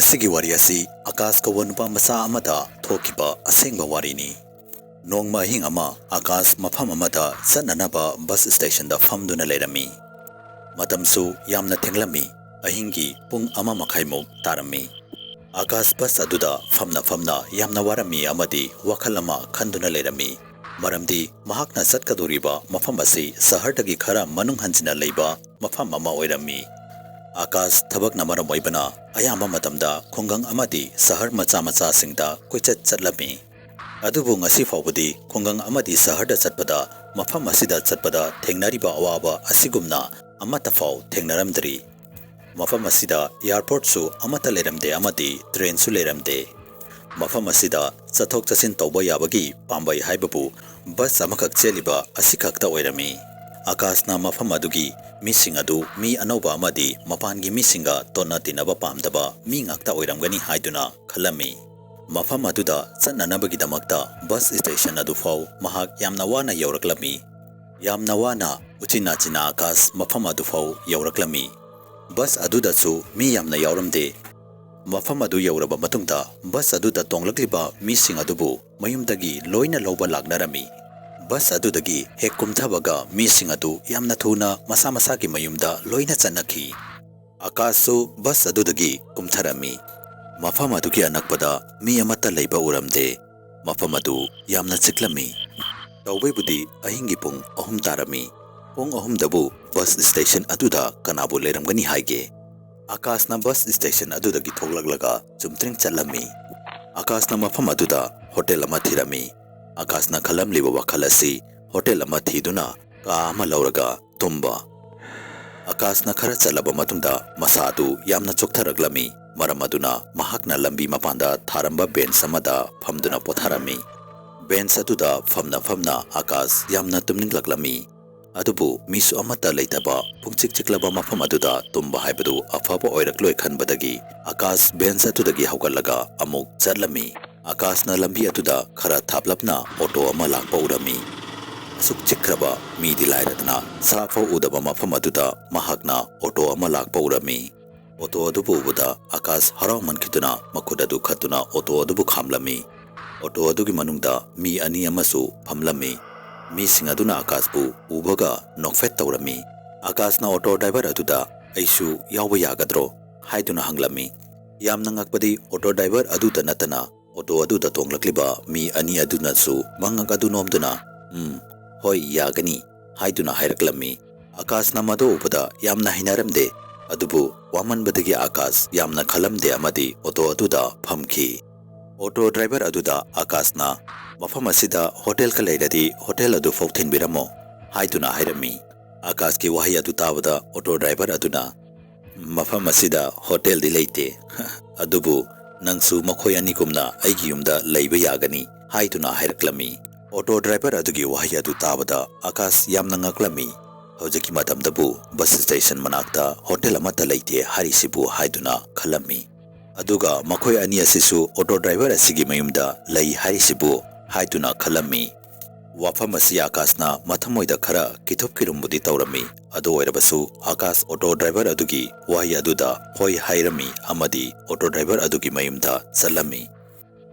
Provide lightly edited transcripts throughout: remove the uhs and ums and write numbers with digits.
Ngasigi Wari asi Akash ka nupa masa amada Thokhiba Asengba Wari ni. Nong mahing ama Akash mafam amada Nanaba bus station da Faduna leirami. Matamsu yamna thenglami ahingi pung ama makhaimuk tarami. Akash bus aduda famna yamna warammi amadi wakalama khanduna leirami. Maramdi mahakna satkaduriba mafam asi sahardagi khara manung hanjina leiba mafam ama oirami. Akash thabak namara moibana ayamba matamda khongang amadi sahar macha singda koichat chatlami. Adubu ngasi faubudi khongang amadi saharda chatpada mafam asida chatpada thengnariba awaba asigumna amata fau thengnaramdri. Mafam asida airport su amata leramde amadi train su leramde. Mafam asida chathok chasin tawba yabagi pambai haibabu bus amakak cheliba asikakta oirami. Akash na mafam adugi mising adu mi anauba amadi mapangi misinga tonna tinaba pamdaba mi ngakta oiramgani haiduna khalami. Mafam aduda chananabagi-damakta bus station adu fau mahak yamna wana yauraklami. Yamna wana uchina china Akash mafam adu fau yauraklami. Bus aduda su mi yamna yauramde. Mafam adu yauraba matungda bus aduda tonglakliba mising adubu mayumdagi loina loba lagnarami. Bus adudagi hek kumthabaga mising adu yamna thuna masa-masagi mayumda loina chanakhi. Akash su bus adudagi kumtharami. Mafam adugi anakpada mi amata leiba uramde. Mafam adu yamna chiklami. Tawbaibudi ahingi pung ahum tarami. Pung ahum dabu bus station aduda kanabu leiramgani haige. Akash na bus station adudagi thoglaglaga chumtring chalami. Akash na mafam aduda hotel ama thirami. Akash na khalam liba wakhal asi hotel ama thiduna ka ama lauraga tumba. Akash na khara chalaba matungda masa adu yamna choktaraglami. Maram aduna mahakna lambi mapanda tharamba bench amada famduna potharami. Bench aduda famna Akash yamna tumninglaklami. Adubu misu amata leitaba pungchik chiklaba mafam aduda tumba haibadu afaba oirakloi khanbadagi Akash bench adudagi haugallaga amuk chatlami. Akash na lambi atuda khara thaplapna auto ama lakpa urami. Asuk chikraba mi dilairatna safa udaba mafam atuda mahakna auto ama lakpa urami. Auto adubu ubuda Akash harau mankituna makudadu khatuna auto adubu khamlami. Auto adugi manungda mi ani amasu phamlami. Mi singaduna Akash bu ubaga nokfet tawrami. Akash na auto driver atuda aisu yawba yagadro haiduna hanglami. Yamna ngakpadi auto driver aduda natana auto aduda tonglakliba mi ani aduna su mangak adu nomduna hoi yagani haiduna hairaklami. Akash na mado upada yamna hinaramde. Adubu wamanbadagi Akash yamna khalamde amadi auto aduda phamki. Auto driver aduda Akash na mafam asida hotel ka leiradi hotel adu fauthin biramo haiduna hairami. Akash ki wahi adu tabada auto driver aduna mafam asida hotel di leite adubu nangsu makhoi ani kumna aigi yumda leiba yagani haiduna hairaklami. Auto driver adugi wahi adu tabada Akash yamna ngaklami. Hojiki matamdabu bus station manakta hotel amata leite harisibu haiduna khalami. Aduga makhoi ani asisu auto driver asigi mayumda lei harisibu haiduna khalami. Wafam asi Akash na mathamoida khara kithop kirumbudi tawrami. Adu oirabasu Akash auto driver adugi wahi aduda hoi hairami amadi auto driver adugi mayumda chalami.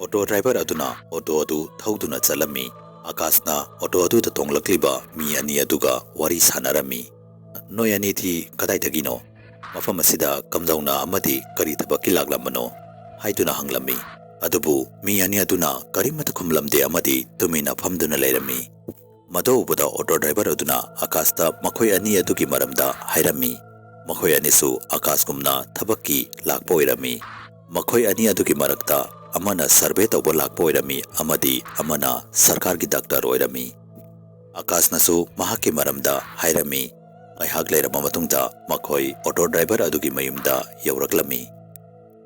Auto driver aduna auto adu thauduna chalami. Akash na auto adu ta tonglakliba mi ani aduga wari sanarami. Noi ani thi kadaidagino mafam asida kamdauna amadi kari thabaki laglambano haiduna hanglami. Adubu mi ani aduna karimata khumlamde amadi tumina famduna leirami. Mado ubada auto driver aduna Akash ta makhoi ani adugi maramda hairami. Makhoi ani su Akash kumna thabaki lakpa oirami. Makhoi ani adugi marakta amana survey tawba lakpa oirami amadi amana sarkar gi doctor oirami. Akash na su mahaki maramda hairami. Aihak leirama matungda makhoi auto driver adugi mayumda yauraklami.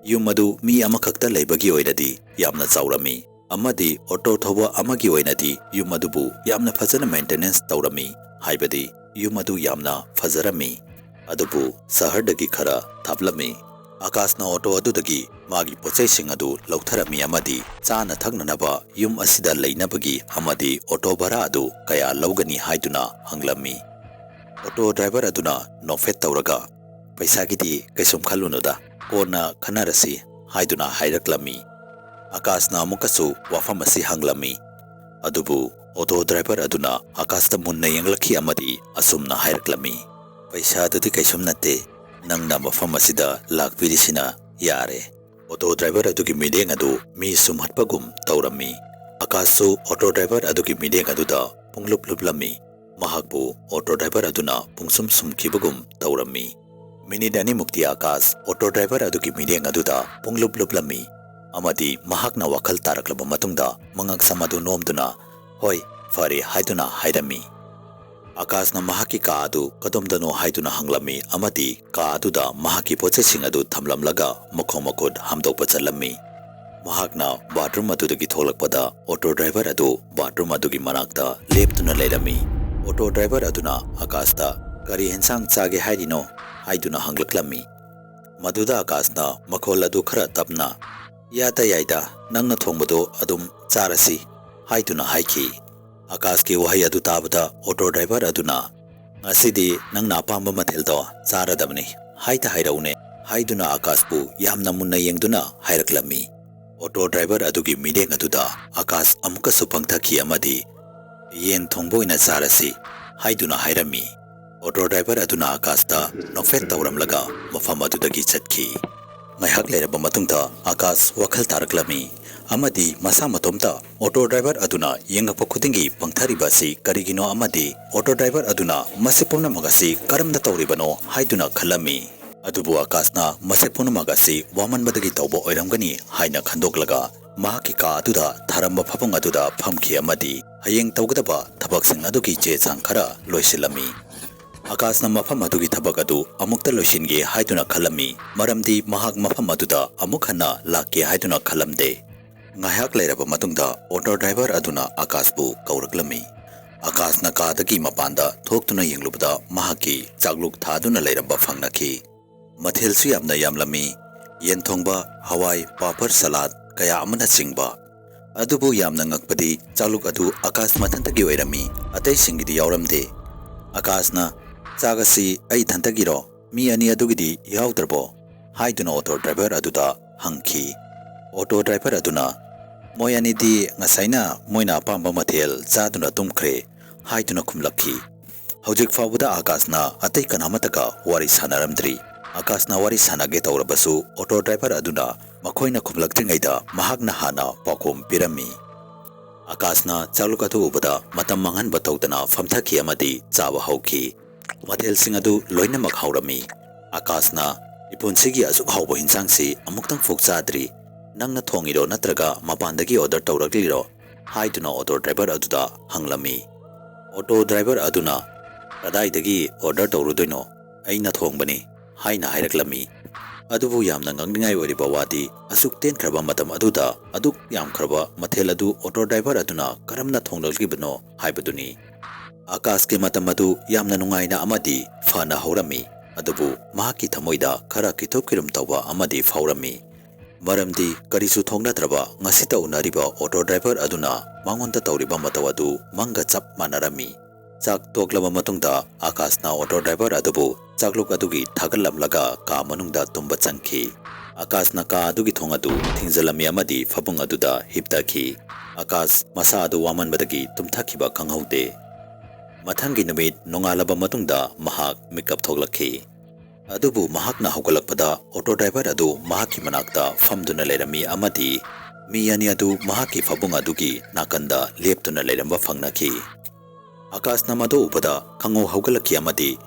Yum adu mi amakakta leibagi oiradi yamna chaurami. Amadi auto thoba amagi oinadi yum adubu yamna fajana maintenance tawrami. Haibadi yum adu yamna fajarami. Adubu sahardagi khara thaplami. Akash na auto adudagi magi pochai sing adu lautharami amadi chana thagnanaba yum asida leinabagi amadi auto bara adu kaya laugani haiduna hanglami. Auto driver aduna nofet tawraga paisa gidi kaisum khalunoda kona khanarasi haiduna hairaklammi. Akashna amukasu wafam asi hanglami. Adubu auto driver aduna Akashta munna yenglakhi amadi asumna hairaklammi. Paisa adudi kaisum natte nangna mafam asida lakpirisina yare. Auto driver adugi mideng adu mi sumhatpagum taurammi. Akashsu auto driver adugi mideng aduda punglupluplami. Mahakbu auto driver aduna pungsum sumkibagum taurammi. Minidani mukti Akash auto driver adugi mideng aduda punglupluplami. Amadi mahakna wakal taraklaba matungda mangak samadu nomduna hoi fari haiduna haidami. Akashna mahaki ka adu kadomdano haiduna hanglami amadi ka aduda mahaki pochesing adu thamlamlaga makhod hamdokpa chalami. Mahakna bathroom adudagi tholakpada auto driver adu bathroom adugi manakta leptuna leirami. Auto driver aduna Akashta kari hensang chage haidino haiduna hanglaklami. Maduda Akashna makhol adu khara tapna yata yaida nangna thongbado adum charasi haiduna haiki. Akashki wahay adu tabada auto driver aduna ngasidi nangna apamba matheldo charadabni haita hairaune haiduna Akashbu yamna munna yengduna hairaklammi. Auto driver adugi mideng aduda Akash amukasu pangthaki amadi yen thongboina charasi haiduna hairami. Auto driver aduna Akashta nofet tauramlaga mafam adudagi chatki. Ngaihak leiraba matungda Akash wakhal taraklami amadi masa matomta auto driver aduna yengakpa khudingi pangthariba si karigino amadi auto driver aduna masipumna magasi karamna tauribano haiduna khalami. Adubu Akashna masipumna magasi wamanbadagi taubo oiramgani haina khandoklaga mahaki ka aduda tharamba phapung aduda phamki amadi hayeng tawgadaba thabaksing adugi che chang khara loisilami. Akashna mafam adugi thabak adu amukta loisinge haiduna khalami maramdi mahak mafam aduda amuk hana lakke haiduna khalamde. Ngaihak leiraba matungda auto driver aduna Akashbu kauraklami. Akashna kadagi mapanda thoktuna yenglubada mahaki chagluk thaduna leiraba fangnakhi. Mathelsu yamna yamlami yenthongba hawai papar salad kaya amana chingba. Adubu yamna ngakpadi chagluk adu Akash mathantagi oirami atei singidi yauramde. Akashna chagasi ai thantagiro mi ani adugidi yaudrabo haiduna auto driver aduda hangki. Auto driver aduna moyani di ngasaina moina pamba mathel chaduna tumkhre haiduna khumlakhi. Hojik fawuda Akashna atei kanamataka wari sanaramdri. Akashna wari sanage taurabasu auto driver aduna makhoina khumlaktingaida mahakna hana pakom pirami. Akashna chaglukatu ubada matam mangan bataudana famthaki amadi chawa hauki. Mathel singadu loina makhaurami. Akashna ipunsigi asuk haubo hinsangsi amuktang fokchadri nangna thongiro natraga mapandagi order taurakliro haiduna auto driver aduda hanglami. Auto driver aduna kadaidagi order taurudoino aina thongbani haina hairaklammi. Adubu yamna ngangningai oriba wadi asuk tenkraba matam aduda aduk yamkhraba mathel adu auto driver aduna karamna thonglagibano haibaduni. Akashki matam adu yamna nungaina amadi fana haurami. Adubu mahaki thamoida khara kitopkirum tawba amadi faurami. Maramdi karisu thongnatraba ngasita unariba auto driver aduna mangonda tauriba matawadu manga chap manarami. Chak toklaba matungda Akashna auto driver adubu chakluk adugi thagalamlaga ka manungda tumba changki. Akashna ka adugi thongadu thingjalami amadi fabung aduda hiptaki. Akash masa adu wamanbadagi tumthakhiba khanghaude. Mathangi numit nongalaba matungda mahak makeup thoglakhi. Adubu mahakna haugalakpada auto driver adu mahaki manakta famduna leirami amadi mi ani adu mahaki fabung adugi nakanda leptuna leiramba fangnakhi. Akashna madu ubada khango haugalakhi amadi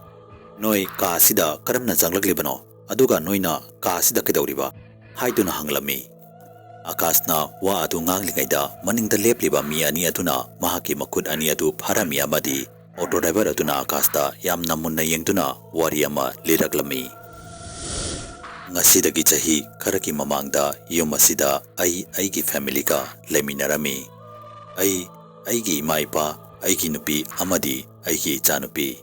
noi ka asida karamna changlaklibano aduga noina ka asida kedauriba haiduna hanglami. Akashna wa adu nganglingaida maningda lepliba mi ani aduna mahaki makhut ani adu pharami amadi auto driver aduna Akashta yamna munna yengduna wari ama liraklami. Ngasidagi chahi kharaki mamangda yum asida aigi family ka leminarami. Aigi ima ipa aigi nupi amadi aigi chanupi.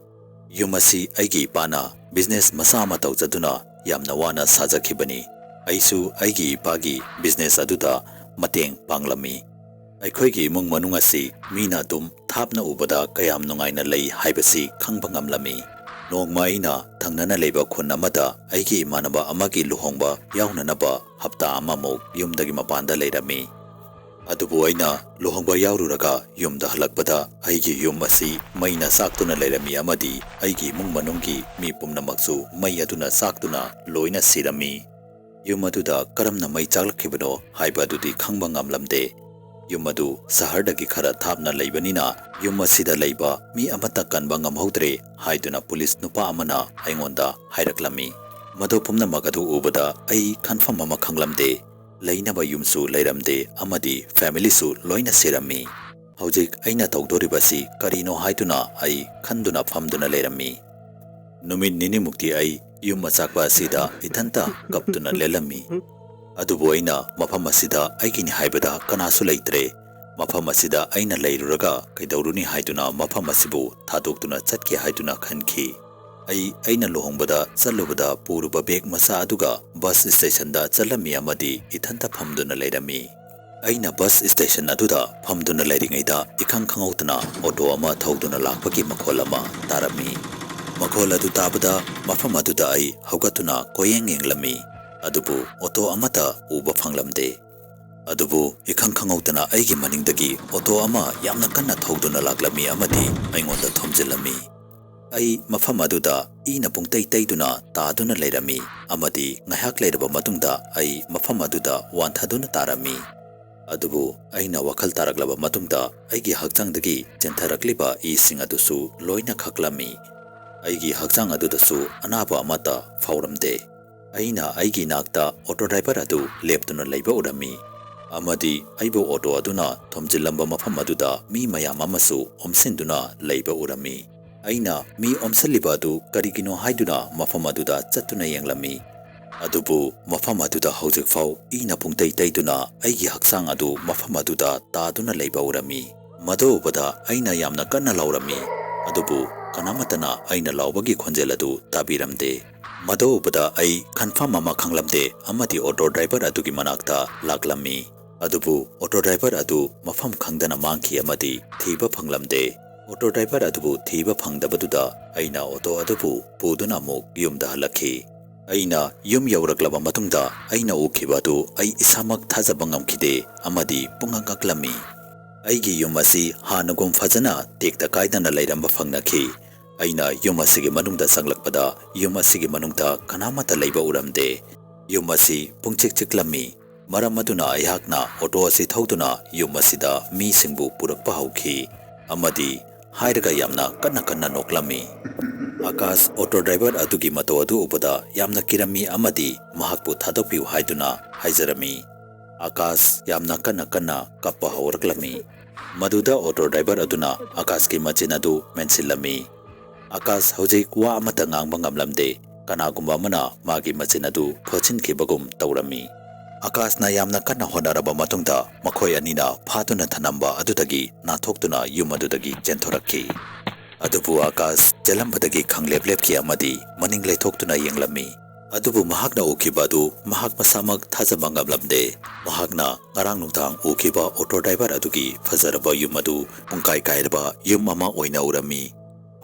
Yum asi aigi ipana business masa ama tawjaduna yamna wana sajakhibani. Aisu aigi ipagi business aduda mateng panglami. Aikhoigi imung manung asi mina dum thapna ubada kayam nungaina lei haibasi khangba ngamlami. Nongma aina thangnana leiba khun amada aigi imanaba amagi luhongba yaunanaba hapta amamuk yumdagi mapanda leirami. Adubu aina luhongba yaururaga yumda halakbada aigi yum asi maina saktuna leirami amadi aigi imung manunggi mi pumnamaksu mai aduna saktuna loina sirami. Yum aduda karamna mai chaklakibano haiba adudi khangba ngamlamde. Yum adu sahardagi khara thapna leibanina yum asida leiba mi amata kanba ngamhodre haiduna police nupa amana aingonda hairaklami. Madu pumnamak adu ubada ai confirm ama khanglamde. Lainaba yumsu leiramde amadi family su loina serami. Haujik aina tawdoribasi karino haiduna ai khanduna famduna leirami. Numit nini mukti ai yum machakba asida ithanta kaptuna lelami. Adubu aina mafam asida aigini haibada kanasu leitre. Mafam asida aina leiruraga kaidawruni haiduna mafam asibu thadoktuna chatki haiduna khanki. Aina luhongbada chalubada puruba bag masa aduga bus station da chalami amadi ithanta phamduna leirami. Aina bus station aduda phamduna leiringaida ikhang khangautna auto ama thauduna lakpagi makhol ama tarami. Makhol adu tabada mafam aduda ai haugatuna koyeng yenglami. Adubu auto amata uba phanglamde. Adubu ikhang khangautna aigi maningdagi auto ama yamna kanna thauduna laklami amadi aingonda thomjilami. Ai mafam aduda ina pungtai taiduna taaduna leirami amadi ngahak leiraba matungda ai mafam aduda wanthaduna tarami. Adubu aina wakhal taraklaba matungda aigi hakchangdagi chentharakliba ising adusu loina khaklami. Aigi hakchang adudasu anaba amata fauramde. Aina aigi nakta auto driver adu leptuna leiba urami. Amadi aibo auto aduna thomjilamba mafam aduda mi mayam amasu omsinduna leiba urami. Aina mi omsaliba adu karigino haiduna mafam aduda chattuna yenglami. Adubu mafam aduda haujik fau ina pungtai taiduna aigi haksang adu mafam aduda taaduna leiba urami. Mado ubada aina yamna kanna laurami. Adubu kanamatana aina laubagi khonjel adu tabiramde. Mado ubada ai confirm ama khanglamde amadi auto driver adugi manakta laklami. Adubu auto driver adu mafam khangdana mangki amadi thiba phanglamde. Auto driver adubu thiba phangdabaduda aina auto adubu puduna muk yumda halakhi. Aina yum yauraklaba matungda aina ukibadu ai isamak thajaba ngamkhide amadi pungangaklami. Aigi yum asi hanagum fajana tekta kaidana leiramba phangnakhi. Aina yum asigi manungda sanglakpada yum asigi manungda kanamata leiba uramde. Yum asi pungchik chiklami. Maram aduna ayakna auto asi thauduna yum asida mi singbu purakpa hauki. Amadi hairaga yamna kanna noklami. Akash auto driver adugi mato adu ubada yamna kirami amadi mahakpu thadokpiu haiduna haijarami. Akash yamna kanna kappa hawraklami. Maduda auto driver aduna Akash ki machin adu mensilami. Akash hojik wa amata ngangba ngamlamde kanagumba mana magi machin adu phochinkhibagum tawrami. Akash na yamna kanna honaraba matungda makhoi anina phatuna thanamba adudagi nathoktuna yum adudagi chenthorakhi. Adubu Akash jalambadagi khangleplepki amadi maning leithoktuna yenglami. Adubu mahakna ukibadu mahak masamak thajaba ngamlamde. Mahakna ngarang nungtang ukiba auto driver adugi fajaraba yum adu pungkai kairaba yum ama oina urami.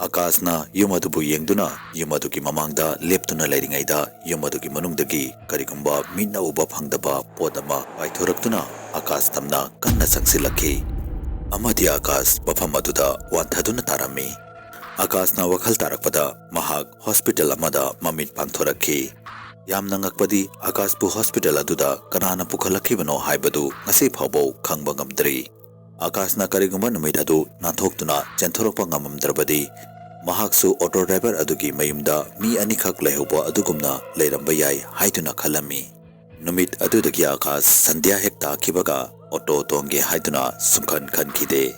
Akash na yum adubu yengduna yum adugi mamangda leptuna leiringaida yum adugi manungdagi karigumba minna uba phangdaba podama paithораktuna Akash tamna kanna sangsilakhi. Amadi Akash mafam aduda wanthaduna tarami. Akash na wakhal tarakpada mahak hospital amada mamit pangthorakhi. Yamna ngakpadi Akash bu hospital aduda kanana pukhalakibano haibadu ngasi phawbo khangba ngamdri. Akash na karigumba numit adu nathoktuna chenthorakpa ngamamdrabadi mahaksu auto driver adugi mayumda mi anikhak lehuba adugumna leiramba yai haiduna khalami. Numit adudagi Akash sandhya hek takibaga auto tongge haiduna sumkhan khankhide.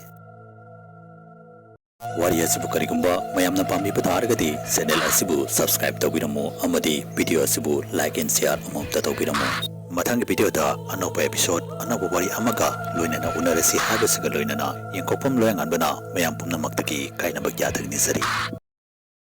Wari asibu karigumba mayamna pambiba taragadi channel asibu subscribe tawbiramu amadi video asibu like and share amamta tawbiramu. Mathangi video da anopa episode anopa wari amaga loinana unarasi habasiga loinana yengkopam loyang anbana mayam pumnamakdagi kainabak yathagni sari.